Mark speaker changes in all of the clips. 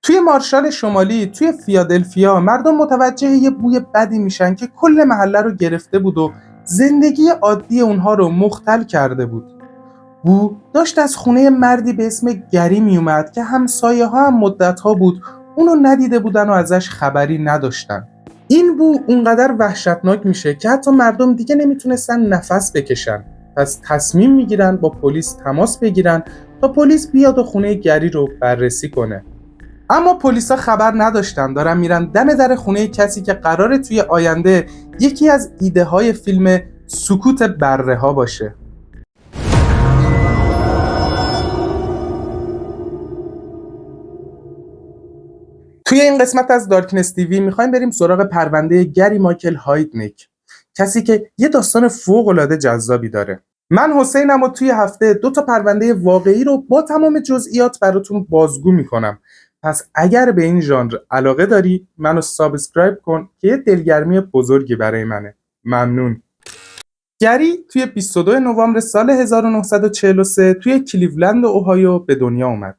Speaker 1: توی مارشال شمالی توی فیلادلفیا مردم متوجه یه بوی بدی میشن که کل محله رو گرفته بود و زندگی عادی اونها رو مختل کرده بود. بو داشت از خونه مردی به اسم گری میومد که همسایه ها هم مدت‌ها بود اونو ندیده بودن و ازش خبری نداشتن. این بو اونقدر وحشتناک میشه که حتی مردم دیگه نمیتونستن نفس بکشن. پس تصمیم میگیرن با پلیس تماس بگیرن تا پلیس بیاد و خونه گری رو بررسی کنه. اما پلیسا خبر نداشتن دارن میرن دم در خونه کسی که قراره توی آینده یکی از ایده های فیلم سکوت بره ها باشه. توی این قسمت از دارکنس تیوی میخوایم بریم سراغ پرونده گری مایکل هایدنیک، کسی که یه داستان فوق‌العاده جذابی داره. من حسینم و توی هفته 2 پرونده واقعی رو با تمام جزئیات براتون بازگو میکنم. پس اگر به این ژانر علاقه داری منو سابسکرایب کن که یه دلگرمی بزرگی برای منه. ممنون. گری توی 22 نوامبر سال 1943 توی کلیولند اوهایو به دنیا اومد.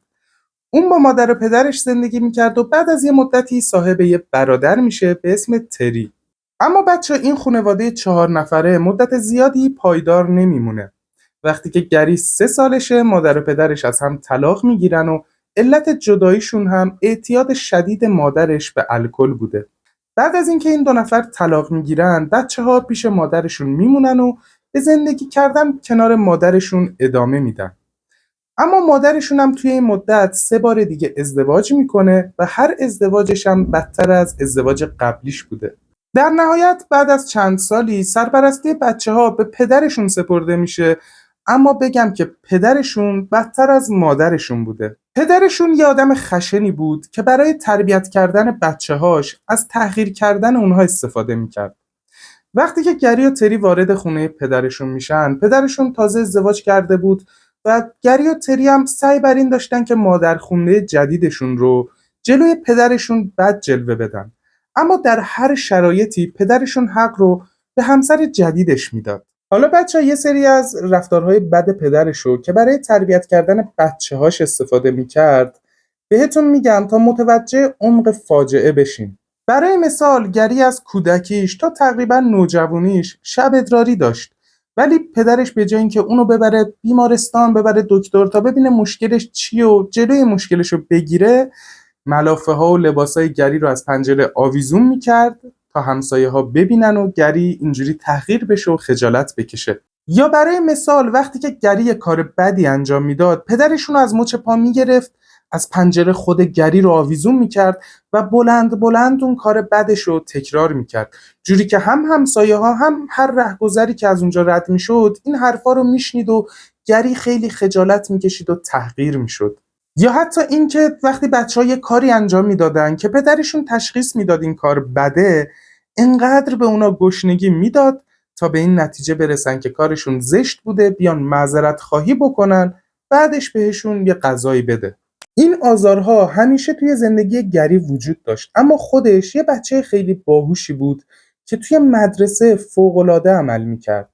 Speaker 1: اون با مادر و پدرش زندگی میکرد و بعد از یه مدتی صاحب یه برادر میشه به اسم تری. اما بچه این خانواده 4 نفره مدت زیادی پایدار نمیمونه. وقتی که گری 3 سالشه مادر و پدرش از هم طلاق میگیرن و علت جداییشون هم اعتیاد شدید مادرش به الکل بوده. بعد از اینکه این 2 نفر طلاق میگیرن بچه‌ها پیش مادرشون میمونن و به زندگی کردن کنار مادرشون ادامه میدن. اما مادرشون هم توی این مدت 3 بار دیگه ازدواج میکنه و هر ازدواجش هم بدتر از ازدواج قبلیش بوده. در نهایت بعد از چند سالی سرپرستی بچه‌ها به پدرشون سپرده میشه، اما بگم که پدرشون بدتر از مادرشون بوده. پدرشون یه آدم خشنی بود که برای تربیت کردن بچه‌هاش از تحقیر کردن اونها استفاده میکرد. وقتی که گری و تری وارد خونه پدرشون میشن، پدرشون تازه ازدواج کرده بود و گری و تری هم سعی بر این داشتن که مادرخوانده جدیدشون رو جلوی پدرشون بد جلوه بدن. اما در هر شرایطی پدرشون حق رو به همسر جدیدش میداد. حالا بچه‌ها یه سری از رفتارهای بد پدرش رو که برای تربیت کردن بچه‌هاش استفاده میکرد بهتون میگم تا متوجه عمق فاجعه بشین. برای مثال گری از کودکیش تا تقریبا نوجوانیش شب ادراری داشت، ولی پدرش به جای اینکه اونو ببره بیمارستان ببره دکتر تا ببینه مشکلش چیه و جلوی مشکلشو بگیره، ملافه ها و لباسای گری رو از پنجره آویزون میکرد تا همسایه ها ببینن و گری اینجوری تحقیر بشه و خجالت بکشه. یا برای مثال وقتی که گری یه کار بدی انجام میداد پدرشون رو از مچ پا میگرفت، از پنجره خود گری رو آویزون میکرد و بلند بلند اون کار بدش رو تکرار میکرد، جوری که هم همسایه ها هم هر رهگذری که از اونجا رد میشد این حرفا رو میشنید و گری خیلی خجالت میکشید و تحقیر میشد. یا حتی اینکه وقتی بچه‌ها یه کاری انجام میدادن که پدرشون تشخیص میداد این کار بده، انقدر به اونا گشنگی میداد تا به این نتیجه برسن که کارشون زشت بوده، بیان معذرت خواهی بکنن، بعدش بهشون یه غذایی بده. این آزارها همیشه توی زندگی گری وجود داشت، اما خودش یه بچه خیلی باهوشی بود که توی مدرسه فوق‌العاده عمل میکرد،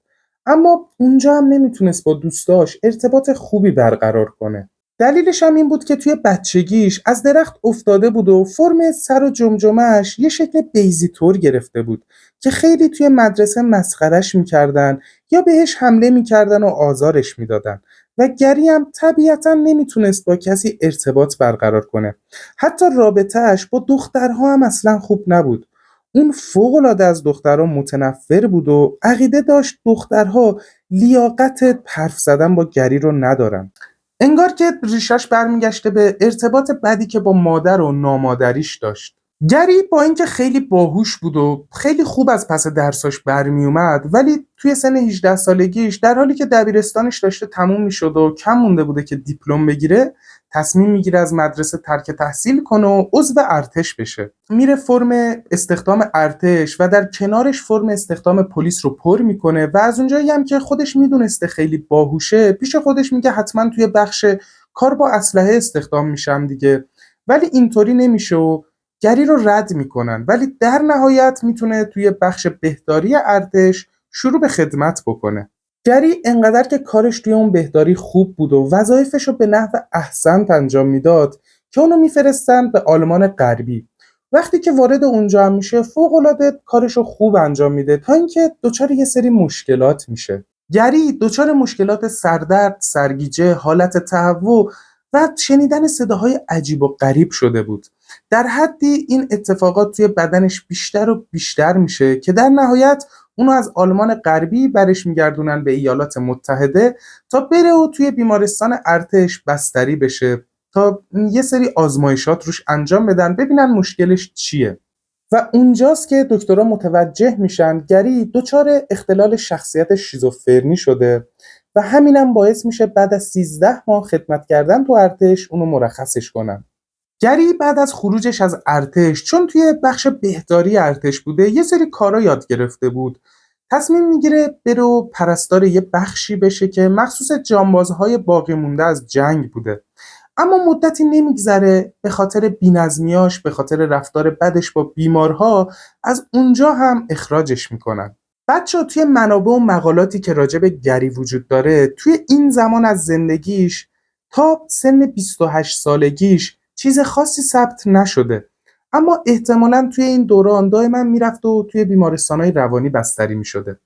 Speaker 1: اما اونجا هم نمیتونست با دوستاش ارتباط خوبی برقرار کنه. دلیلش هم این بود که توی بچگیش از درخت افتاده بود و فرم سر و جمجمه‌اش یه شکل بیضی‌طور گرفته بود که خیلی توی مدرسه مسخرش میکردن یا بهش حمله میکردن و آزارش میدادن و گری هم طبیعتا نمیتونست با کسی ارتباط برقرار کنه. حتی رابطه‌اش با دخترها هم اصلا خوب نبود. اون فوق‌العاده از دخترها متنفر بود و عقیده داشت دخترها لیاقت حرف زدن با گری رو ندارن. انگار که ریشش برمیگشته به ارتباط بدی که با مادر و نامادریش داشت. گری با اینکه خیلی باهوش بود و خیلی خوب از پس درساش برمی اومد، ولی توی سن 18 سالگیش در حالی که دبیرستانش داشته تموم میشد و کم مونده بوده که دیپلم بگیره، تصمیم میگیره از مدرسه ترک تحصیل کنه و عضو ارتش بشه. میره فرم استخدام ارتش و در کنارش فرم استخدام پلیس رو پر میکنه و از اونجایی هم که خودش میدونسته خیلی باهوشه پیش خودش میگه حتما توی بخش کار با اسلحه استخدام میشم دیگه، ولی اینطوری نمیشه و گری رو رد میکنن، ولی در نهایت میتونه توی بخش بهداری ارتش شروع به خدمت بکنه. گری انقدر که کارش توی اون بهداری خوب بود و وظایفش رو به نحو احسن انجام میداد که اونو میفرستن به آلمان غربی. وقتی که وارد اونجا هم میشه فوق‌العاده کارشو خوب انجام میده تا اینکه دچار یه سری مشکلات میشه. گری دچار مشکلات سردرد، سرگیجه، حالت تهوع و شنیدن صداهای عجیب و غریب شده بود. در حدی این اتفاقات توی بدنش بیشتر و بیشتر میشه که در نهایت اونو از آلمان غربی برش میگردونن به ایالات متحده تا بره و توی بیمارستان ارتش بستری بشه تا یه سری آزمایشات روش انجام بدن ببینن مشکلش چیه. و اونجاست که دکترها متوجه میشن گری دچار اختلال شخصیت شیزوفرنی شده و همینم باعث میشه بعد از 13 ماه خدمت کردن تو ارتش اونو مرخصش کنن. گری بعد از خروجش از ارتش چون توی بخش بهداری ارتش بوده یه سری کارا یاد گرفته بود، تصمیم میگیره بره و پرستار یه بخشی بشه که مخصوص جانبازهای باقی مونده از جنگ بوده. اما مدتی نمیگذره به خاطر بی‌نظمیاش، به خاطر رفتار بدش با بیمارها از اونجا هم اخراجش میکنن. بچه‌ها توی منابع و مقالاتی که راجع به گری وجود داره توی این زمان از زندگیش تا سن 28 سالگیش چیز خاصی ثبت نشده، اما احتمالاً توی این دوران دائما میرفت و توی بیمارستان‌های روانی بستری میشده.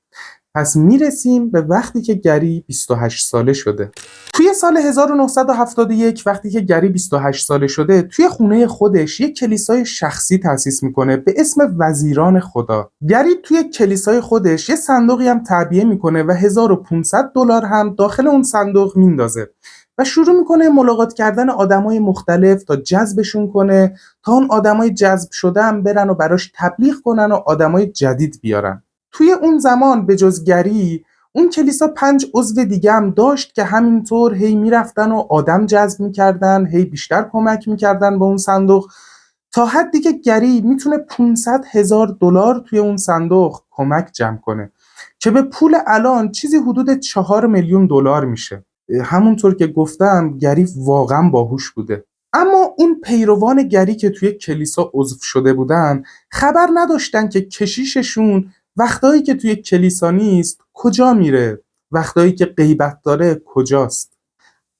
Speaker 1: پس میرسیم به وقتی که گری 28 ساله شده. توی سال 1971 وقتی که گری 28 ساله شده توی خونه خودش یک کلیسای شخصی تأسیس میکنه به اسم وزیران خدا. گری توی کلیسای خودش یه صندوقی هم تعبیه میکنه و $1500 هم داخل اون صندوق میندازه و شروع میکنه ملاقات کردن آدمای مختلف تا جذبشون کنه تا اون آدمای جذب شده هم برن و براش تبلیغ کنن و آدمای جدید بیارن. توی اون زمان به جز گری اون کلیسا 5 عضو دیگه هم داشت که همینطور هی میرفتن و آدم جذب میکردن، هی بیشتر کمک میکردن به اون صندوق تا حدی که گری میتونه $500,000 توی اون صندوق کمک جمع کنه که به پول الان چیزی حدود $4,000,000 میشه. همونطور که گفتم گری واقعا باهوش بوده. اما اون پیروان گری که توی کلیسا عضو شده بودن خبر نداشتن که کشیششون وقتایی که توی کلیسا نیست کجا میره، وقتایی که غیبت داره کجاست.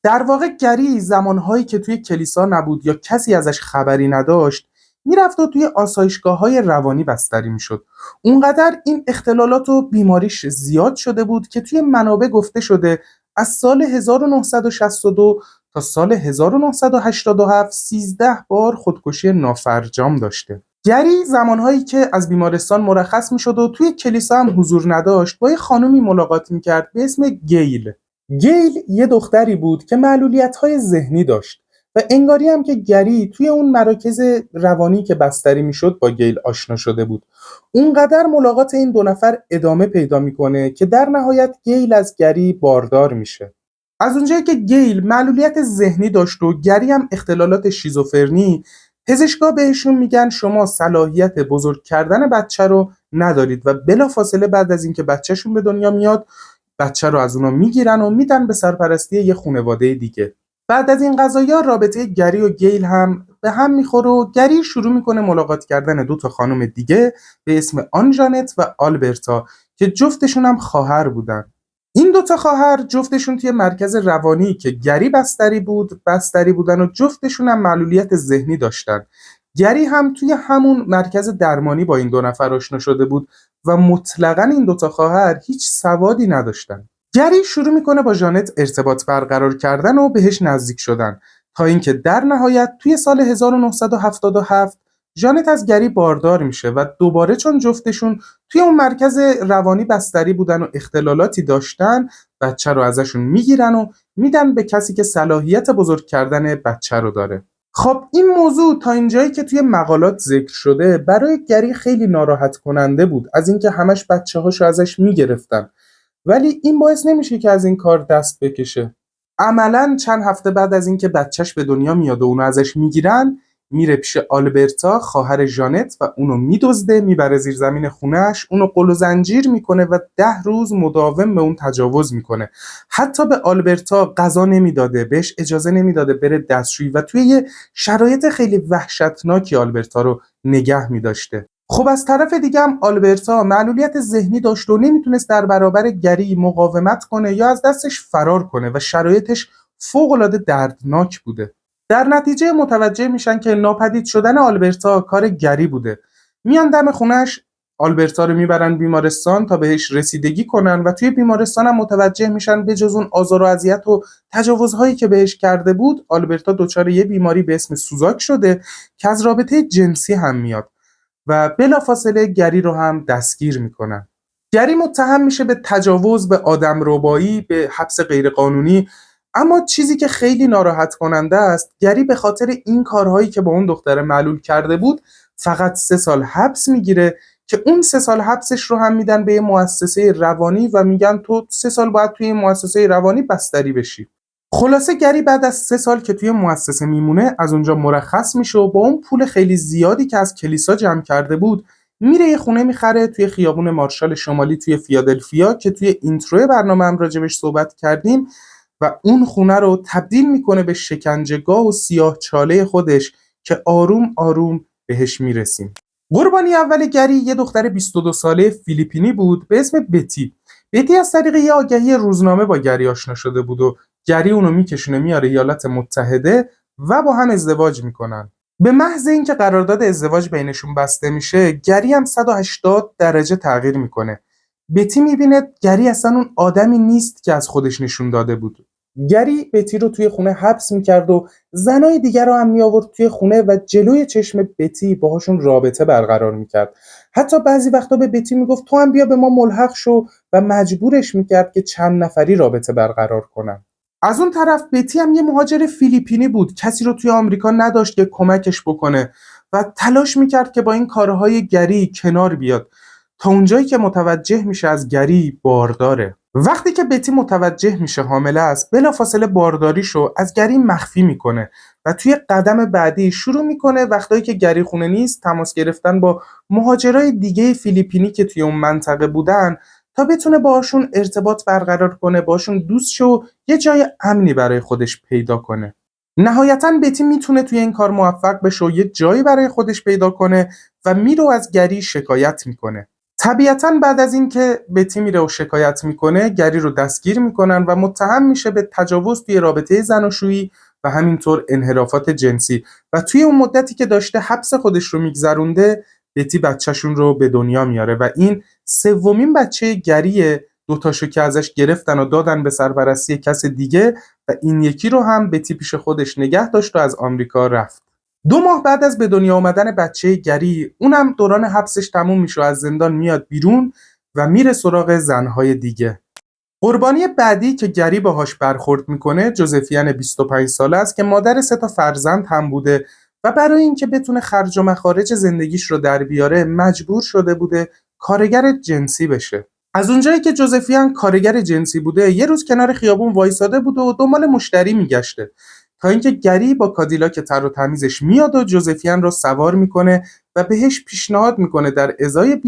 Speaker 1: در واقع گری زمانهایی که توی کلیسا نبود یا کسی ازش خبری نداشت میرفت و توی آسایشگاه‌های روانی بستری میشد. اونقدر این اختلالات و بیماریش زیاد شده بود که توی منابع گفته شده از سال 1962 تا سال 1987 13 بار خودکشی نافرجام داشته. گری زمانهایی که از بیمارستان مرخص میشد و توی کلیسا هم حضور نداشت با یه خانومی ملاقات میکرد به اسم گیل. گیل یه دختری بود که معلولیت‌های ذهنی داشت و انگاری هم که گری توی اون مراکز روانی که بستری میشد با گیل آشنا شده بود. اونقدر ملاقات این دو نفر ادامه پیدا میکنه که در نهایت گیل از گری باردار میشه. از اونجایی که گیل معلولیت ذهنی داشت و گری هم اختلالات شیزوفرنی، پزشکا بهشون میگن شما صلاحیت بزرگ کردن بچه رو ندارید و بلافاصله بعد از اینکه بچهشون به دنیا میاد بچه رو از اونا میگیرن و میدن به سرپرستی یه خانواده دیگه. بعد از این قضایا رابطه گری و گیل هم به هم میخوره و گری شروع میکنه ملاقات کردن 2 تا خانم دیگه به اسم آنژانت و آلبرتا که جفتشون هم خواهر بودن. این 2 تا خواهر جفتشون توی مرکز روانی که گری بستری بودن و جفتشون هم معلولیت ذهنی داشتن. گری هم توی همون مرکز درمانی با این 2 نفر آشنا شده بود و مطلقاً این 2 تا خواهر هیچ سوادی نداشتن. گری شروع میکنه با ژانت ارتباط برقرار کردن و بهش نزدیک شدن تا اینکه در نهایت توی سال 1977 ژانت از گری باردار میشه و دوباره چون جفتشون توی اون مرکز روانی بستری بودن و اختلالاتی داشتن بچه رو ازشون میگیرن و میدن به کسی که صلاحیت بزرگ کردن بچه رو داره. خب این موضوع تا اینجایی که توی مقالات ذکر شده برای گری خیلی ناراحت کننده بود از اینکه همش بچه‌هاشو ازش میگرفتن، ولی این باعث نمیشه که از این کار دست بکشه. عملاً چند هفته بعد از اینکه بچهش به دنیا میاد و اونو ازش میگیرن میره پیش آلبرتا خواهر ژانت و اونو میدزده میبره زیر زمین خونهش، اونو قل و زنجیر میکنه و 10 روز مداوم به اون تجاوز میکنه. حتی به آلبرتا غذا نمیداده، بهش اجازه نمیداده بره دستشویی و توی یه شرایط خیلی وحشتناکی آلبرتا رو نگه میداشته. خب از طرف دیگه هم آلبرتا معلولیت ذهنی داشت و نمیتونست در برابر گری مقاومت کنه یا از دستش فرار کنه و شرایطش فوق‌العاده دردناک بوده. در نتیجه متوجه میشن که ناپدید شدن آلبرتا کار گری بوده. میان دم خونش، آلبرتا رو میبرن بیمارستان تا بهش رسیدگی کنن و توی بیمارستان هم متوجه میشن به جز اون آزار و اذیت و تجاوزهایی که بهش کرده بود، آلبرتا دچار یه بیماری به اسم سوزاک شده که از رابطه جنسی هم میاد و بلافاصله گری رو هم دستگیر میکنن. گری متهم میشه به تجاوز، به آدمربایی، به حبس غیرقانونی. اما چیزی که خیلی ناراحت کننده است، گری به خاطر این کارهایی که با اون دختر معلول کرده بود فقط 3 سال حبس میگیره که اون 3 سال حبسش رو هم میدن به یه مؤسسه روانی و میگن تو 3 سال باید توی این مؤسسه روانی بستری بشی. خلاصه گری بعد از 3 سال که توی مؤسسه میمونه از اونجا مرخص میشه و با اون پول خیلی زیادی که از کلیسا جمع کرده بود میره یه خونه میخره توی خیابون مارشال شمالی توی فیلادلفیا که توی اینترو برنامه هم راجبش صحبت کردیم و اون خونه رو تبدیل میکنه به شکنجهگاه و سیاهچاله خودش که آروم آروم بهش میرسیم. قربانی اول گری یه دختر 22 ساله فیلیپینی بود به اسم بتی. بتی از طریق یه آگهی روزنامه با گری آشنا شده بود و گری اونو میکشونه میاره ایالات متحده و با هم ازدواج میکنن. به محض اینکه قرارداد ازدواج بینشون بسته میشه، گری هم 180 درجه تغییر میکنه. بتی میبینه گری اصلا اون آدمی نیست که از خودش نشون داده بود. گری بتی رو توی خونه حبس میکرد و زنای دیگر رو هم میآورد توی خونه و جلوی چشم بتی باهاشون رابطه برقرار میکرد. حتی بعضی وقتا به بتی میگفت تو هم بیا به ما ملحق شو و مجبورش میکرد که چند نفری رابطه برقرار کنن. از اون طرف بتی هم یه مهاجر فیلیپینی بود، کسی رو توی آمریکا نداشت که کمکش بکنه و تلاش میکرد که با این کارهای گری کنار بیاد تا اونجایی که متوجه میشه از گری بارداره. وقتی که بتی متوجه میشه حامله است، بلافاصله بارداریشو از گری مخفی میکنه و توی قدم بعدی شروع میکنه وقتایی که گری خونه نیست تماس گرفتن با مهاجرای دیگه فیلیپینی که توی اون منطقه بودن تا بتونه باهاشون ارتباط برقرار کنه، باهاشون دوست شه و یه جای امنی برای خودش پیدا کنه. نهایتاً بتی میتونه توی این کار موفق بشه و یه جایی برای خودش پیدا کنه و میره و از گری شکایت میکنه. طبیعتاً بعد از اینکه بتی میره و شکایت میکنه، گری رو دستگیر میکنن و متهم میشه به تجاوز توی رابطه زناشویی و همینطور انحرافات جنسی و توی اون مدتی که داشته حبس خودش رو میگذرونده، بتی بچه‌شون رو به دنیا میاره و این سومین بچه گریه. 2 تاشو که ازش گرفتن و دادن به سرپرستی کس دیگه و این یکی رو هم بتی پیش خودش نگه داشت و از آمریکا رفت. 2 ماه بعد از به دنیا آمدن بچه گری، اونم دوران حبسش تموم میشه و از زندان میاد بیرون و میره سراغ زنهای دیگه. قربانی بعدی که گری باهاش برخورد میکنه جوزفین 25 ساله است که مادر 3 تا فرزند هم بوده و برای اینکه بتونه خرج و مخارج زندگیش رو در بیاره مجبور شده بوده کارگر جنسی بشه. از اونجایی که جوزفین کارگر جنسی بوده، یه روز کنار خیابون وایساده بوده و دنبال مشتری میگشته تا اینکه گری با کادیلاک تر و تمیزش میاد و جوزفین رو سوار میکنه و بهش پیشنهاد میکنه در ازای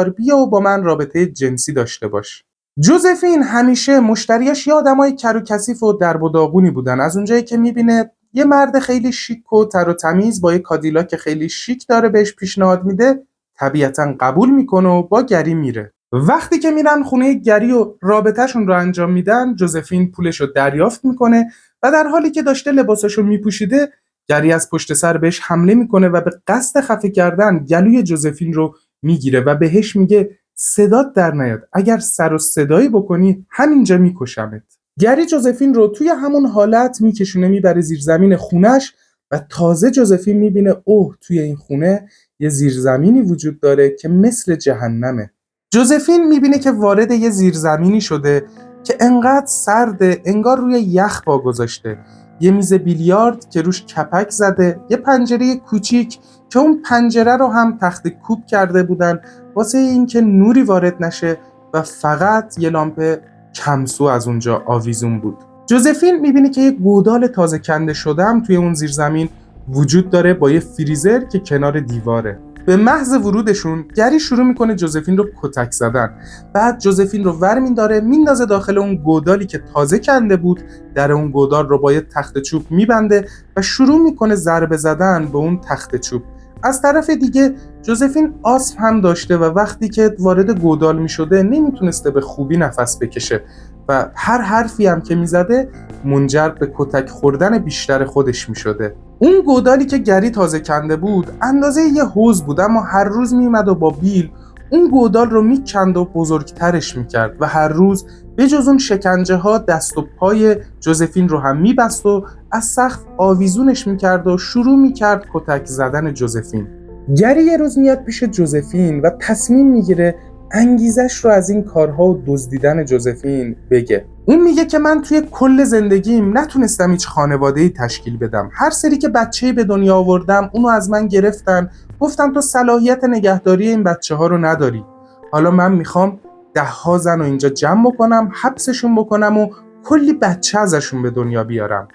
Speaker 1: $20 بیا و با من رابطه جنسی داشته باش. جوزفین همیشه مشتریاش یه آدمای کر و کثیف و درب و داغونی بودن. از اونجایی که میبینه یه مرد خیلی شیک و تر و تمیز با یه کادیلاک خیلی شیک داره بهش پیشنهاد میده، طبیعتاً قبول میکنه و با گری میره. وقتی که میرن خونه گری و رابطهشون رو انجام میدن، جوزفین پولش رو دریافت میکنه و در حالی که داشته لباساشو میپوشیده، گری از پشت سر بهش حمله میکنه و به قصد خفه کردن گلوی جوزفین رو میگیره و بهش میگه صدات در نیاد، اگر سر و صدایی بکنی همینجا میکشمت. گری جوزفین رو توی همون حالت میکشونه میبره زیر زمین خونش و تازه جوزفین میبینه اوه توی این خونه یه زیرزمینی وجود داره که مثل جهنمه. جوزفین میبینه که وارد یه زیرزمینی شده که انقدر سرده انگار روی یخ پا گذاشته. یه میز بیلیارد که روش کپک زده، یه پنجره کوچیک که اون پنجره رو هم تخت کوب کرده بودن واسه اینکه نوری وارد نشه و فقط یه لامپ کمسو از اونجا آویزون بود. جوزفین میبینه که یه گودال تازه کنده شده هم توی اون زیرزمین وجود داره با یه فریزر که کنار دیواره. به محض ورودشون گری شروع میکنه جوزفین رو کتک زدن. بعد جوزفین رو ور میداره میندازه داخل اون گودالی که تازه کنده بود، در اون گودال رو با یه تخت چوب میبنده و شروع میکنه ضربه زدن به اون تخت چوب. از طرف دیگه جوزفین آسم هم داشته و وقتی که وارد گودال میشده نمیتونسته به خوبی نفس بکشه و هر حرفی هم که میزده منجر به کتک خوردن بیشتر خودش می شده. اون گودالی که گری تازه کنده بود اندازه یه حوض بود، اما هر روز می اومد و با بیل اون گودال رو میکند و بزرگترش میکرد و هر روز به جز اون شکنجه ها دست و پای جوزفین رو هم میبست و از سقف آویزونش میکرد و شروع میکرد کتک زدن جوزفین. گری یه روز میاد پیش جوزفین و تصمیم میگیره انگیزش رو از این کارها و دزدیدن جوزفین بگه. اون میگه که من توی کل زندگیم نتونستم هیچ خانواده‌ای تشکیل بدم. هر سری که بچه‌ای به دنیا آوردم اونو از من گرفتن، گفتن تو صلاحیت نگهداری این بچه‌ها رو نداری. حالا من میخوام 10 زن رو اینجا جمع بکنم، حبسشون بکنم و کلی بچه ازشون به دنیا بیارم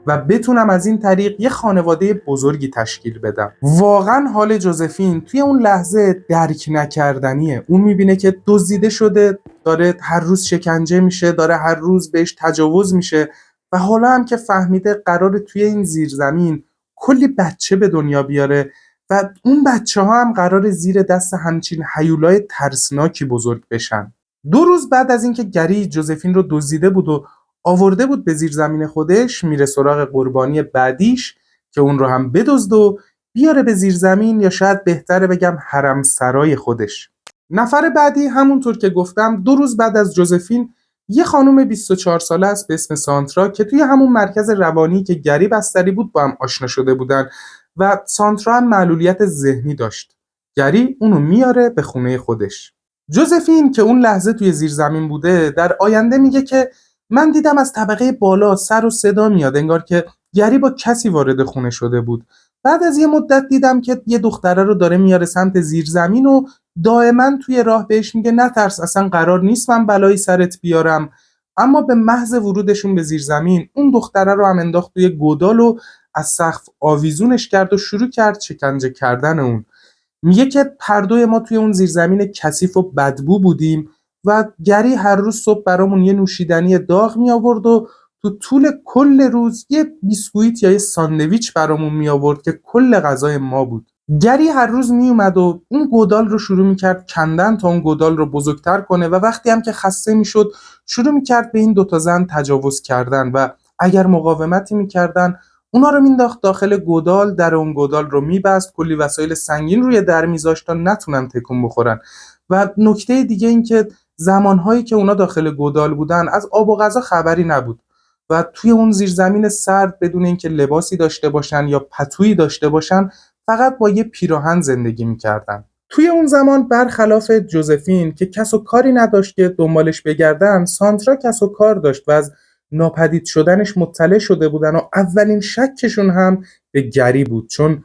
Speaker 1: و بتونم از این طریق یه خانواده بزرگی تشکیل بدم. واقعا حال جوزفین توی اون لحظه درک نکردنیه. اون میبینه که دزدیده شده، داره هر روز شکنجه میشه، داره هر روز بهش تجاوز میشه و حالا هم که فهمیده قراره توی این زیرزمین کلی بچه به دنیا بیاره و اون بچه ها هم قراره زیر دست همچین هیولای ترسناکی بزرگ بشن. 2 روز بعد از اینکه گری جوزفین رو دزدیده بود و آورده بود به زیر زمین خودش، میره سراغ قربانی بعدیش که اون رو هم بدزد و بیاره به زیر زمین، یا شاید بهتره بگم حرم سرای خودش. نفر بعدی همونطور که گفتم 2 روز بعد از جوزفین یه خانم 24 ساله است به اسم سانترا که توی همون مرکز روانی که گری بستری بود با هم آشنا شده بودن و سانترا هم معلولیت ذهنی داشت. گری اونو میاره به خونه خودش. جوزفین که اون لحظه توی زیر زمین بوده در آینده میگه که من دیدم از طبقه بالا سر و صدا میاد، انگار که گری با کسی وارد خونه شده بود. بعد از یه مدت دیدم که یه دختره رو داره میاره سمت زیر زمین و دائما توی راه بهش میگه نترس، اصلا قرار نیست من بلایی سرت بیارم. اما به محض ورودشون به زیر زمین اون دختره رو هم انداخت توی گودال و از سقف آویزونش کرد و شروع کرد شکنجه کردن اون. میگه که هر دوی ما توی اون زیرزمین کثیف و بدبو بودیم و گری هر روز صبح برامون یه نوشیدنی داغ می آورد و تو طول کل روز یه بیسکویت یا یه ساندویچ برامون می آورد که کل غذای ما بود. گری هر روز می اومد و اون گودال رو شروع می کرد کندن تا اون گودال رو بزرگتر کنه و وقتی هم که خسته می شد شروع می کرد به این 2 زن تجاوز کردن و اگر مقاومتی می کردن اونا رو مینداخت داخل گودال، در اون گودال رو میبست، کلی وسایل سنگین روی در میذاشت تا نتونن تکون بخورن. و نکته دیگه این که زمانهایی که اونا داخل گودال بودن از آب و غذا خبری نبود و توی اون زیرزمین سرد بدون اینکه لباسی داشته باشن یا پتویی داشته باشن فقط با یه پیراهن زندگی میکردن. توی اون زمان برخلاف جوزفین که کس و کاری نداشت که دنبالش بگردن، سانترا کس و کار داشت و از ناپدید شدنش مطلع شده بودن و اولین شکشون هم به گری بود، چون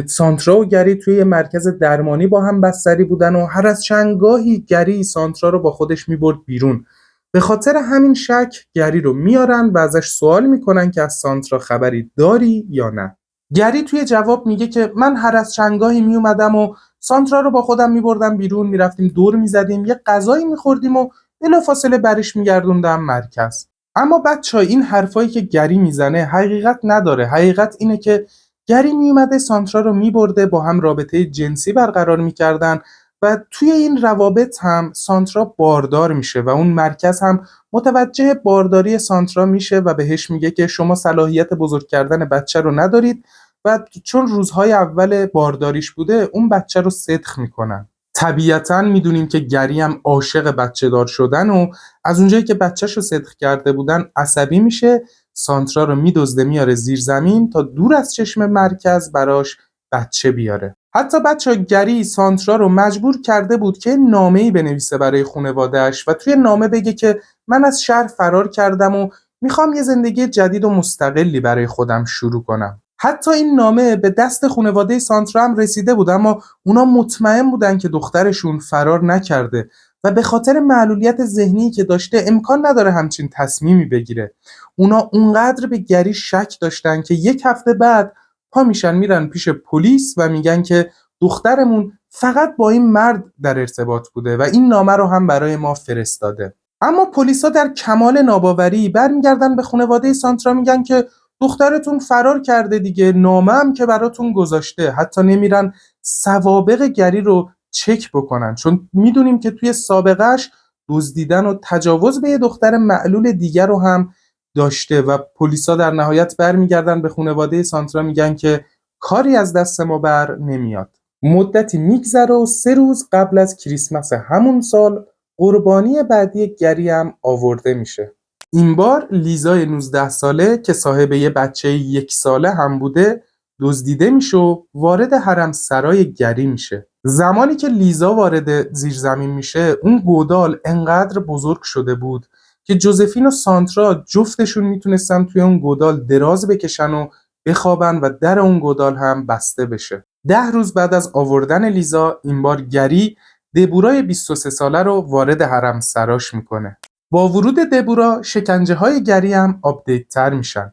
Speaker 1: سانترا و گری توی مرکز درمانی با هم بستری بودن و هر از چندگاهی گری سانترا رو با خودش میبرد بیرون. به خاطر همین شک گری رو میارن و ازش سوال میکنن که از سانترا خبری داری یا نه. گری توی جواب میگه که من هر از چندگاهی میومدم و سانترا رو با خودم میبردم بیرون، میرفتیم دور میزدیم، یه غذایی میخوردیم و بلافاصله برش میگردوندم مرکز. اما بچه‌ها این حرفایی که گری میزنه حقیقت نداره. حقیقت اینه که گری میومده سانترا رو میبرده، با هم رابطه جنسی برقرار میکردن و توی این روابط هم سانترا باردار میشه و اون مرکز هم متوجه بارداری سانترا میشه و بهش میگه که شما صلاحیت بزرگ کردن بچه رو ندارید و چون روزهای اول بارداریش بوده اون بچه رو سدخ میکنن. طبیعتاً میدونیم که گری هم عاشق بچه دار شدن و از اونجایی که بچه‌شو صدق کرده بودن عصبی میشه، سانترا رو میدزده میاره زیر زمین تا دور از چشم مرکز براش بچه بیاره. حتی بچه گری سانترا رو مجبور کرده بود که نامه‌ای بنویسه برای خانواده‌اش و توی نامه بگه که من از شهر فرار کردم و میخوام یه زندگی جدید و مستقلی برای خودم شروع کنم. حتی این نامه به دست خانواده سانترا هم رسیده بود، اما اونا مطمئن بودن که دخترشون فرار نکرده و به خاطر معلولیت ذهنی که داشته امکان نداره همچین تصمیمی بگیره. اونا اونقدر به گری شک داشتن که 1 هفته بعد پا میشن میرن پیش پلیس و میگن که دخترمون فقط با این مرد در ارتباط بوده و این نامه رو هم برای ما فرستاده. اما پلیسا در کمال ناباوری برمیگردن به خانواده سانترا میگن که دخترتون فرار کرده دیگه، نامه هم که براتون گذاشته. حتی نمیرن سوابق گری رو چک بکنن، چون میدونیم که توی سابقهش دزدیدن و تجاوز به یه دختر معلول دیگر رو هم داشته و پلیسا در نهایت برمیگردن به خانواده سانترا میگن که کاری از دست ما بر نمیاد. مدتی میگذره و 3 روز قبل از کریسمس همون سال قربانی بعدی گری هم آورده میشه. این بار لیزای 19 ساله که صاحب یه بچه 1 ساله هم بوده دزدیده میشه و وارد حرمسرای گری میشه. زمانی که لیزا وارد زیرزمین میشه اون گودال انقدر بزرگ شده بود که جوزفین و سانترا جفتشون میتونستن توی اون گودال دراز بکشن و بخوابن و در اون گودال هم بسته بشه. 10 روز بعد از آوردن لیزا این بار گری دبورای 23 ساله رو وارد حرمسراش میکنه. با ورود دبورا شکنجه‌های گری هم آپدیت تر میشن.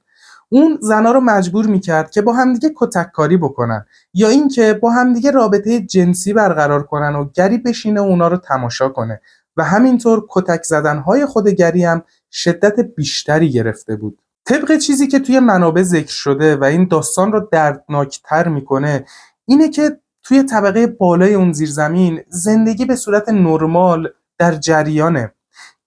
Speaker 1: اون زنا رو مجبور میکرد که با همدیگه کتککاری بکنن یا اینکه با همدیگه رابطه جنسی برقرار کنن و گری بشینه و اونا رو تماشا کنه و همینطور کتک زدن‌های خود گری هم شدت بیشتری گرفته بود. طبق چیزی که توی منابع ذکر شده و این داستان رو دردناکتر میکنه اینه که توی طبقه بالای اون زیرزمین زندگی به صورت نرمال در جریانه.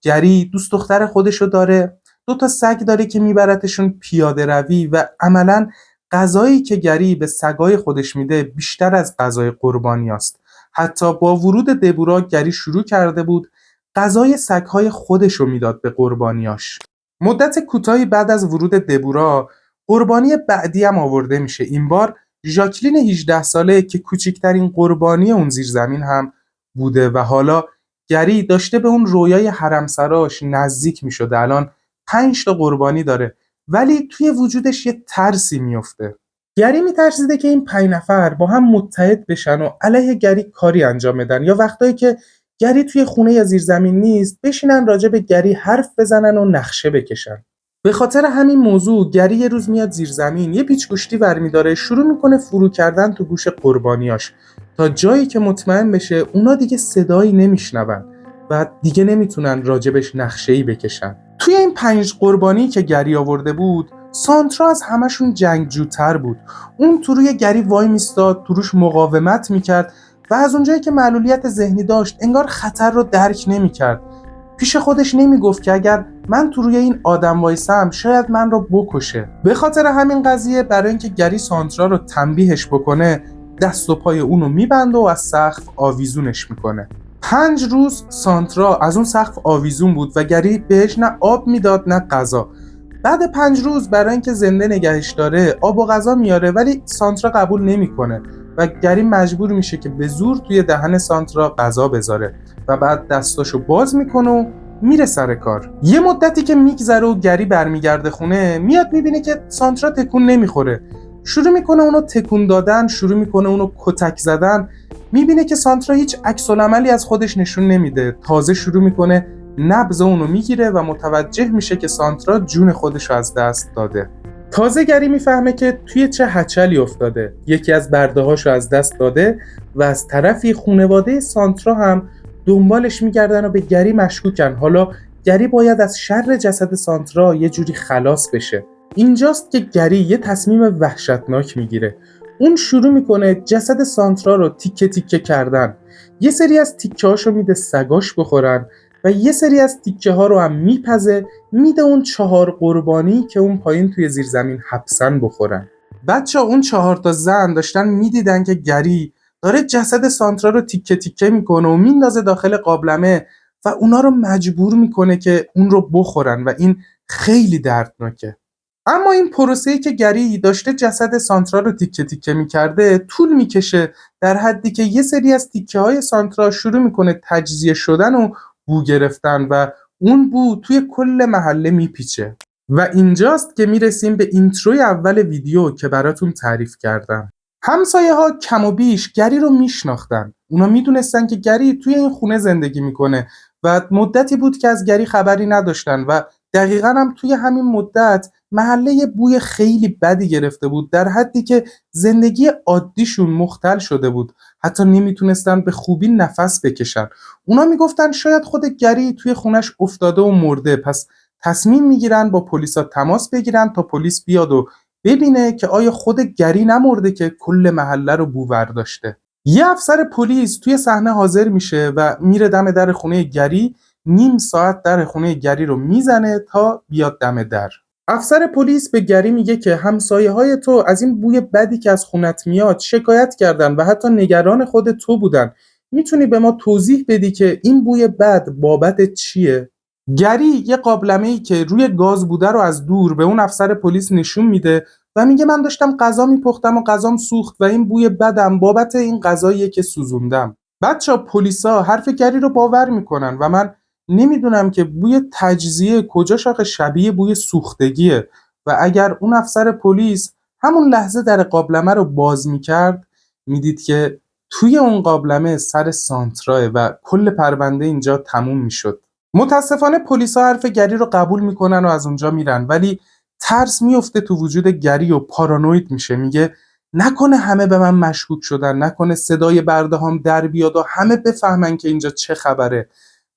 Speaker 1: گری دوست دختر خودشو داره، 2 تا سگ داره که میبرتشون پیاده روی و عملاً غذایی که گری به سگای خودش میده بیشتر از غذای قربانیاست. حتی با ورود دبورا گری شروع کرده بود غذای سگهای خودشو میداد به قربانیاش. مدت کوتاهی بعد از ورود دبورا قربانی بعدی هم آورده میشه. این بار ژاکلین 18 ساله که کوچکترین قربانی اون زیرزمین هم بوده و حالا گری داشته به اون رویای حرمسراش نزدیک میشده. الان 5 تا قربانی داره ولی توی وجودش یه ترسی میفته. گری میترسیده که این 5 نفر با هم متحد بشن و علیه گری کاری انجام بدن یا وقتایی که گری توی خونه یا زیرزمین نیست بشینن راجع به گری حرف بزنن و نقشه بکشن. به خاطر همین موضوع گری یه روز میاد زیرزمین، یه پیچ‌گوشتی برمی‌داره، شروع میکنه فرو کردن تو گوش قربانیاش تا جایی که مطمئن بشه اونا دیگه صدایی نمیشنون و دیگه نمیتونن راجبش نقشه‌ای بکشن. توی این 5 قربانی که گری آورده بود سانترا از همشون جنگجوتر بود. اون تو روی گری وای میستاد، تو روش مقاومت میکرد و از اونجایی که معلولیت ذهنی داشت انگار خطر رو درک نمیکرد. پیش خودش نمیگفت که اگر من تو روی این آدم وایسم شاید من رو بکشه. به خاطر همین قضیه برای اینکه گری سانترا رو تنبیهش بکنه دست و پای اونو میبنده و از سقف آویزونش میکنه. 5 روز سانترا از اون سقف آویزون بود و گری بهش نه آب میداد نه غذا. بعد 5 روز برای اینکه زنده نگهش داره آب و غذا میاره ولی سانترا قبول نمیکنه و گری مجبور میشه که به زور توی دهن سانترا غذا بذاره و بعد دستاشو باز میکنه و میره سر کار. یه مدتی که میگذره و گری برمیگرده خونه میاد میبینه که سانترا تکون نمیخوره. شروع میکنه اونو تکون دادن، شروع میکنه اونو کتک زدن. میبینه که سانترا هیچ عکس العملی از خودش نشون نمیده. تازه شروع میکنه نبض اونو میگیره و متوجه میشه که سانترا جون خودشو از دست داده. تازه گری میفهمه که توی چه هچلی افتاده. یکی از برده‌هاشو از دست داده و از طرفی خانواده سانترا هم دنبالش میگردن و به گری مشکوکن. حالا گری باید از شر جسد سانترا یه جوری خلاص بشه. اینجاست که گری یه تصمیم وحشتناک میگیره. اون شروع میکنه جسد سانترا رو تیکه تیکه کردن. یه سری از تیکه هاشو میده سگاش بخورن و یه سری از تیکه ها رو هم میپزه میده اون 4 قربانی که اون پایین توی زیرزمین حبسن بخورن. بچه اون 4 تا زن داشتن میدیدن که گری داره جسد سانترا رو تیکه تیکه میکنه و میندازه داخل قابلمه و اونا رو مجبور میکنه که اون رو بخورن و این خیلی دردناکه. اما این پروسه‌ای که گری داشته جسد سانترا رو تیکه تیکه میکرده طول میکشه در حدی که یه سری از تیکه های سانترا شروع میکنه تجزیه شدن و بو گرفتن و اون بو توی کل محله میپیچه. و اینجاست که میرسیم به اینتروی اول ویدیو که براتون تعریف کردم. همسایه ها کم و بیش گری رو میشناختن. اونا میدونستن که گری توی این خونه زندگی میکنه و مدتی بود که از گری خبری نداشتن و دقیقاً هم توی همین مدت محله یه بوی خیلی بدی گرفته بود در حدی که زندگی عادیشون مختل شده بود. حتی نمیتونستن به خوبی نفس بکشن. اونا میگفتن شاید خود گری توی خونش افتاده و مرده، پس تصمیم میگیرن با پلیسا تماس بگیرن تا پلیس بیاد و ببینه که آیا خود گری نمرده که کل محله رو بو برداشته. یه افسر پلیس توی صحنه حاضر میشه و میره دم در خونه گری. نیم ساعت در خونه گری رو میزنه تا بیاد دم در. افسر پلیس به گری میگه که همسایه‌های تو از این بوی بدی که از خونت میاد شکایت کردن و حتی نگران خود تو بودن. میتونی به ما توضیح بدی که این بوی بد بابت چیه؟ گری یه قابلمه‌ای که روی گاز بوده رو از دور به اون افسر پلیس نشون میده و میگه من داشتم غذا میپختم و غذام سوخت و این بوی بدم بابت این غذاییه که سوزوندم. بچه‌ها پلیسا حرف گری رو باور میکنن و من نمیدونم که بوی تجزیه کجاش آخه شبیه بوی سوختگیه و اگر اون افسر پلیس همون لحظه در قابلمه رو باز میکرد میدید که توی اون قابلمه سر سانتراه و کل پرونده اینجا تموم میشد. متاسفانه پلیسا حرف گری رو قبول میکنن و از اونجا میرن ولی ترس میفته تو وجود گری و پارانوید میشه. میگه نکنه همه به من مشکوک شدن، نکنه صدای بردهام در بیاد و همه بفهمن که اینجا چه خبره.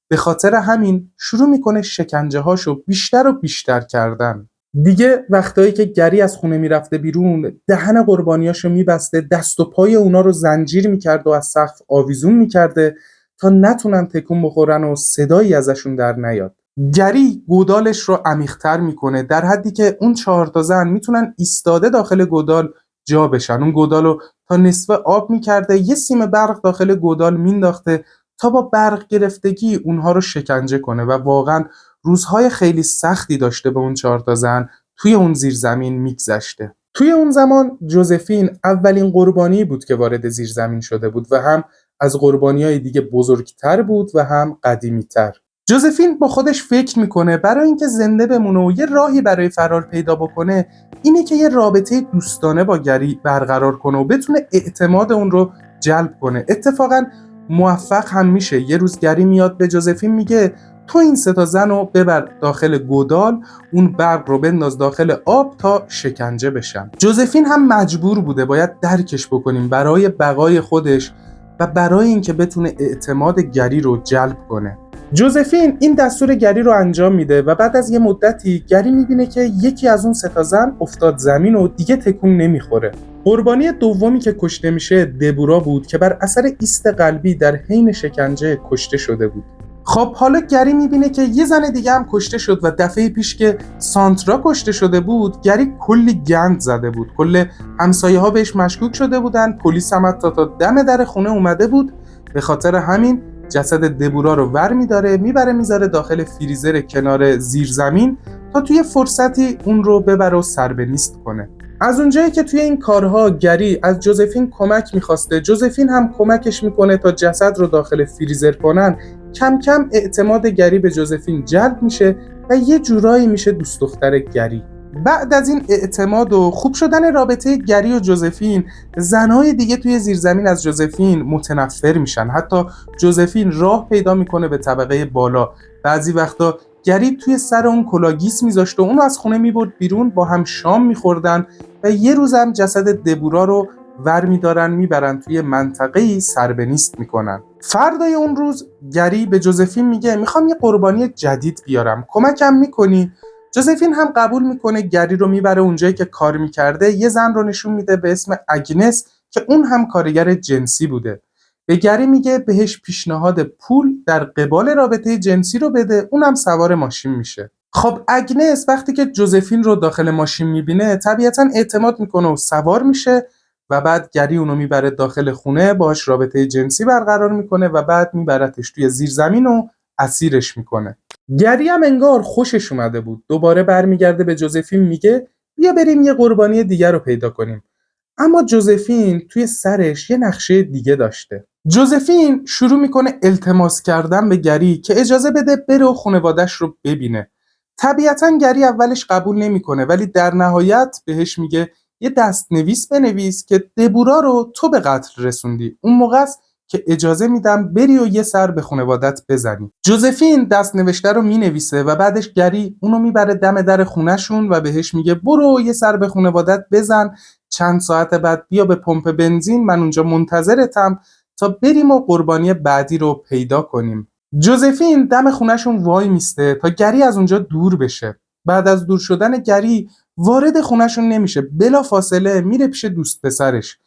Speaker 1: به خاطر همین شروع میکنه شکنجه‌هاشو بیشتر و بیشتر کردن. دیگه وقتایی که گری از خونه میرفته بیرون دهن قربانیاشو میبسته، دست و پای اونا رو زنجیر میکرد و از سقف آویزون میکرده تا نتونن تکون بخورن و صدایی ازشون در نیاد. گری گودالش رو عمیق‌تر میکنه در حدی که اون 4 تا زن میتونن ایستاده داخل گودال جا بشن. اون گودالو تا نصف آب میکرده، یه سیم برق داخل گودال مینداخته تا با برق گرفتگی اونها رو شکنجه کنه و واقعا روزهای خیلی سختی داشته به اون 4 تا زن توی اون زیرزمین میگذشته. توی اون زمان جوزفین اولین قربانی بود که وارد زیرزمین شده بود و هم از قربانی‌های دیگه بزرگتر بود و هم قدیمی‌تر. جوزفین با خودش فکر میکنه برای اینکه زنده بمونه و یه راهی برای فرار پیدا بکنه اینه که یه رابطه دوستانه با گری برقرار کنه و بتونه اعتماد اون رو جلب کنه. اتفاقاً موفق هم میشه. یه روز گری میاد به جوزفین میگه تو این 3 تا زن رو ببر داخل گودال، اون برق رو بنداز داخل آب تا شکنجه بشن. جوزفین هم مجبور بوده، باید درکش بکنیم، برای بقای خودش و برای اینکه بتونه اعتماد گری رو جلب کنه. جوزفین این دستور گری رو انجام میده و بعد از یه مدتی گری میبینه که یکی از اون 3 تا زن افتاد زمین و دیگه تکون نمیخوره. قربانی دومی که کشته میشه دبورا بود که بر اثر ایست قلبی در حین شکنجه کشته شده بود. خب حالا گری میبینه که یه زن دیگه هم کشته شد و دفعه پیش که سانترا کشته شده بود گری کلی گند زده بود. کل همسایه ها بهش مشکوک شده بودن. پلیس هم حتی تا دم در خونه اومده بود. به خاطر همین جسد دبورا رو ور میداره میبره میذاره داخل فریزر کنار زیرزمین تا توی فرصتی اون رو ببره و سربنیست کنه. از اونجایی که توی این کارها گری از جوزفین کمک میخواسته، جوزفین هم کمکش میکنه تا جسد رو داخل فریزر کنن. کم کم اعتماد گری به جوزفین جلب میشه و یه جورایی میشه دوست دختر گری. بعد از این اعتماد و خوب شدن رابطه گری و جوزفین، زنهای دیگه توی زیرزمین از جوزفین متنفر میشن. حتی جوزفین راه پیدا میکنه به طبقه بالا. بعضی وقتا گری توی سر اون کلاگیس میذاشت و اونو از خونه میبرد بیرون، با هم شام میخوردن و یه روز هم جسد دبورا رو ور میدارن میبرن توی منطقه‌ای سربنیست میکنن. فردای اون روز گری به جوزفین میگه میخوام یه قربانی جدید بیارم، کمکم میکنی؟ جوزفین هم قبول میکنه. گری رو میبره اونجایی که کار میکرده. یه زن رو نشون میده به اسم اگنس که اون هم کارگر جنسی بوده. به گری میگه بهش پیشنهاد پول در قبال رابطه جنسی رو بده، اونم سوار ماشین میشه. خب اگنس وقتی که جوزفین رو داخل ماشین میبینه طبیعتاً اعتماد میکنه و سوار میشه و بعد گری اونو میبره داخل خونه، باهاش رابطه جنسی برقرار میکنه و بعد میبرتش توی زیرزمین و اسیرش میکنه. گری هم انگار خوشش اومده بود. دوباره برمیگرده به جوزفین میگه بیا بریم یه قربانی دیگر رو پیدا کنیم. اما جوزفین توی سرش یه نقشه دیگه داشته. جوزفین شروع میکنه التماس کردن به گری که اجازه بده بره و خانواده‌اش رو ببینه. طبیعتاً گری اولش قبول نمیکنه ولی در نهایت بهش میگه یه دستنویس بنویس که دبورا رو تو به قتل رسوندی. اون موقع است که اجازه میدم بری و یه سر به خانوادت بزنی. جوزفین دست نوشته رو مینویسه و بعدش گری اونو میبره دم در خونه‌شون و بهش میگه برو یه سر به خانوادت بزن، چند ساعت بعد بیا به پمپ بنزین، من اونجا منتظرتم تا بریم و قربانی بعدی رو پیدا کنیم. جوزفین دم خونه‌شون وای میسته تا گری از اونجا دور بشه. بعد از دور شدن گری وارد خونه‌شون نمیشه، بلا فاصله میره پیش دوست پسرش.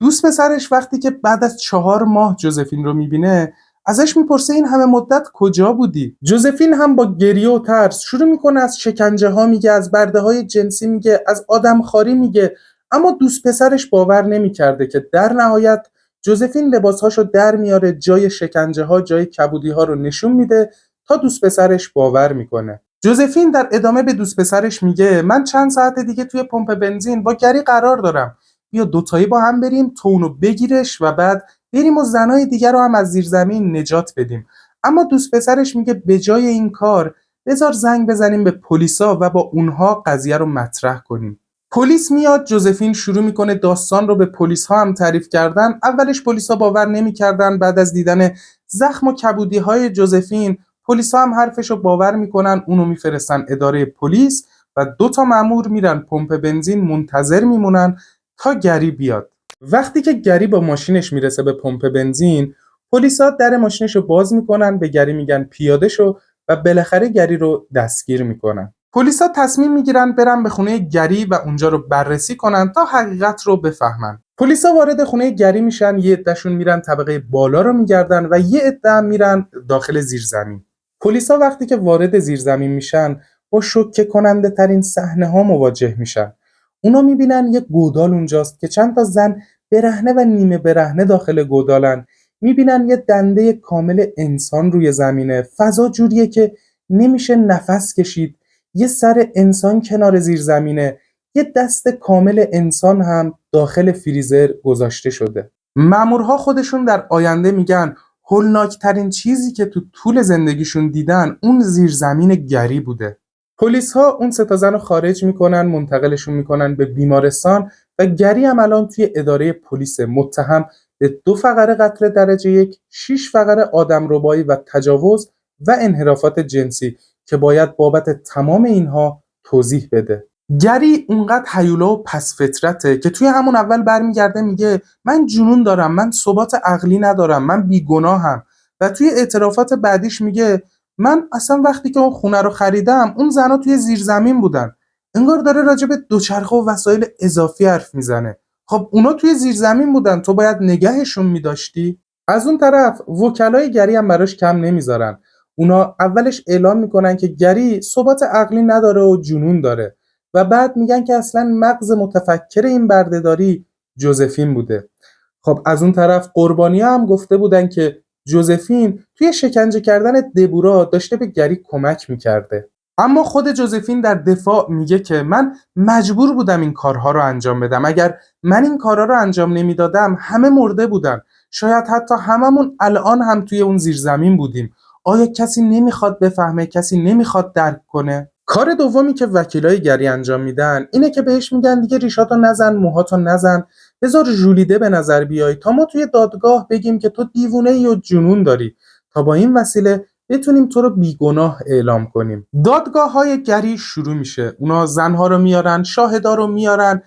Speaker 1: دوست پسرش وقتی که بعد از 4 ماه جوزفین رو میبینه ازش میپرسه این همه مدت کجا بودی؟ جوزفین هم با گریه و ترس شروع میکنه از شکنجه ها میگه، از برده های جنسی میگه، از آدمخواری میگه، اما دوست پسرش باور نمیکرده که در نهایت جوزفین لباسهاشو در میاره، جای شکنجه ها، جای کبودی ها رو نشون میده تا دوست پسرش باور میکنه. جوزفین در ادامه به دوست پسرش میگه من چند ساعت دیگه توی پمپ بنزین با گری قرار دارم، بیا دوتایی با هم بریم تو اونو بگیرش و بعد بریم و زنای دیگر رو هم از زیر زمین نجات بدیم. اما دوست پسرش میگه به جای این کار بذار زنگ بزنیم به پلیسا و با اونها قضیه رو مطرح کنیم. پلیس میاد، جوزفین شروع میکنه داستان رو به پلیس ها هم تعریف کردن. اولش پلیسا باور نمیکردن، بعد از دیدن زخم و کبودی های جوزفین پلیسا هم حرفش رو باور میکنن، اونو میفرستن اداره پلیس و 2 مأمور میرن پمپ بنزین منتظر میمونن تا گری بیاد. وقتی که گری با ماشینش میرسه به پمپ بنزین، پلیسا در ماشینش رو باز میکنن، به گری میگن پیاده شو و بالاخره گری رو دستگیر میکنن. پلیسا تصمیم میگیرن برن به خونه گری و اونجا رو بررسی کنن تا حقیقت رو بفهمن. پلیسا وارد خونه گری میشن، یه عده‌شون میرن طبقه بالا رو میگردن و یه عده هم میرن داخل زیرزمین. پلیسا وقتی که وارد زیرزمین میشن با شوکه کننده ترین صحنه ها مواجه میشن. اونا میبینن یه گودال اونجاست که چند تا زن برهنه و نیمه برهنه داخل گودالن. میبینن یه دنده کامل انسان روی زمینه. فضا جوریه که نمیشه نفس کشید. یه سر انسان کنار زیر زمینه. یه دست کامل انسان هم داخل فریزر گذاشته شده. مامورها خودشون در آینده میگن هولناکترین چیزی که تو طول زندگیشون دیدن اون زیرزمین گری بوده. پلیس ها اون 3 زن رو خارج میکنن، منتقلشون میکنن به بیمارستان و گری هم الان توی اداره پلیس متهم به 2 فقره قتل درجه 1، 6 فقره آدمربایی و تجاوز و انحرافات جنسی که باید بابت تمام اینها توضیح بده. گری اونقدر هیولا و پس فطرته که توی همون اول برمیگرده میگه من جنون دارم، من ثبات عقلی ندارم، من بیگناهم و توی اعترافات بعدیش میگه من اصلا وقتی که اون خونه رو خریدم اون زنا توی زیرزمین بودن. انگار داره راجع به دوچرخه و وسایل اضافی حرف میزنه. خب اونا توی زیرزمین بودن، تو باید نگهشون میداشتی. از اون طرف وکلای گری هم براش کم نمیذارن. اونا اولش اعلام میکنن که گری ثبات عقلی نداره و جنون داره و بعد میگن که اصلا مغز متفکر این بردهداری جوزفین بوده. خب از اون طرف قربانی‌ها هم گفته بودن که جوزفین توی شکنجه کردن دبورا داشته به گری کمک میکرده. اما خود جوزفین در دفاع میگه که من مجبور بودم این کارها رو انجام بدم. اگر من این کارها رو انجام نمیدادم همه مرده بودن. شاید حتی هممون الان هم توی اون زیرزمین بودیم. آیا کسی نمیخواد بفهمه؟ کسی نمیخواد درک کنه؟ کار دومی که وکیلای گری انجام میدن اینه که بهش میگن دیگه ریشاتو نزن، موهاتو نزن، بذار ژولیده به نظر بیای تا ما توی دادگاه بگیم که تو دیوونه‌ای و جنون داری، تا با این وسیله بتونیم تو رو بیگناه اعلام کنیم. دادگاه‌های گری شروع میشه. اونا زنها رو میارن، شاهدا رو میارن،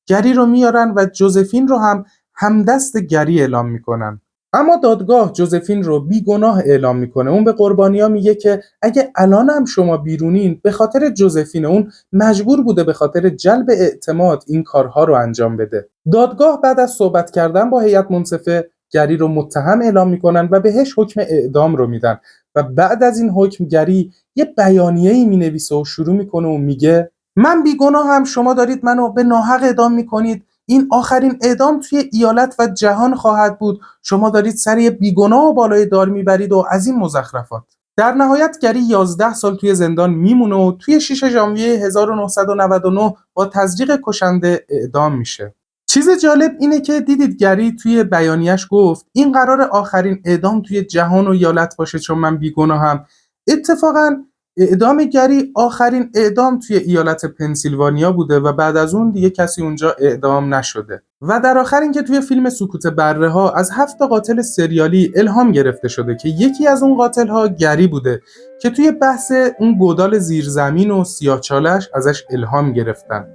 Speaker 1: گری رو میارن و جوزفین رو هم همدست گری اعلام میکنن. اما دادگاه جوزفین رو بیگناه اعلام میکنه. اون به قربانی‌ها میگه که اگه الان هم شما بیرونین به خاطر جوزفین، اون مجبور بوده به خاطر جلب اعتماد این کارها رو انجام بده. دادگاه بعد از صحبت کردن با هیئت منصفه گری رو متهم اعلام میکنن و بهش حکم اعدام رو میدن و بعد از این حکم گری یه بیانیه‌ای مینویسه و شروع میکنه و میگه من بیگناهم، شما دارید منو به ناحق اعدام میکنید. این آخرین اعدام توی ایالت و جهان خواهد بود. شما دارید سر یه بیگناه و بالای دار میبرید و از این مزخرفات. در نهایت گری 11 سال توی زندان میمونه و توی 6 ژانویه 1999 با تزریق کشنده اعدام میشه. چیز جالب اینه که دیدید گری توی بیانیه‌اش گفت این قرار آخرین اعدام توی جهان و ایالت باشه چون من بیگناهم. اتفاقاً اعدام گری آخرین اعدام توی ایالت پنسیلوانیا بوده و بعد از اون دیگه کسی اونجا اعدام نشده. و در آخر اینکه توی فیلم سکوت بره‌ها از 7 قاتل سریالی الهام گرفته شده که یکی از اون قاتل‌ها گری بوده که توی بحث اون گودال زیرزمین و سیاه‌چاله‌اش ازش الهام گرفتن.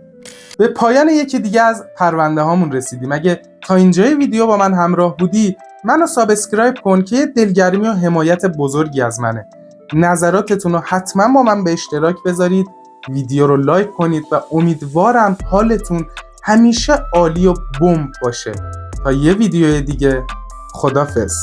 Speaker 1: به پایان یکی دیگه از پرونده هامون رسیدیم. اگه تا اینجای ویدیو با من همراه بودی منو سابسکرایب کن که دلگرمی و حمایت بزرگی از منه. نظراتتون رو حتما با من به اشتراک بذارید، ویدیو رو لایک کنید و امیدوارم حالتون همیشه عالی و بمب باشه. تا یه ویدیو دیگه، خدافظ.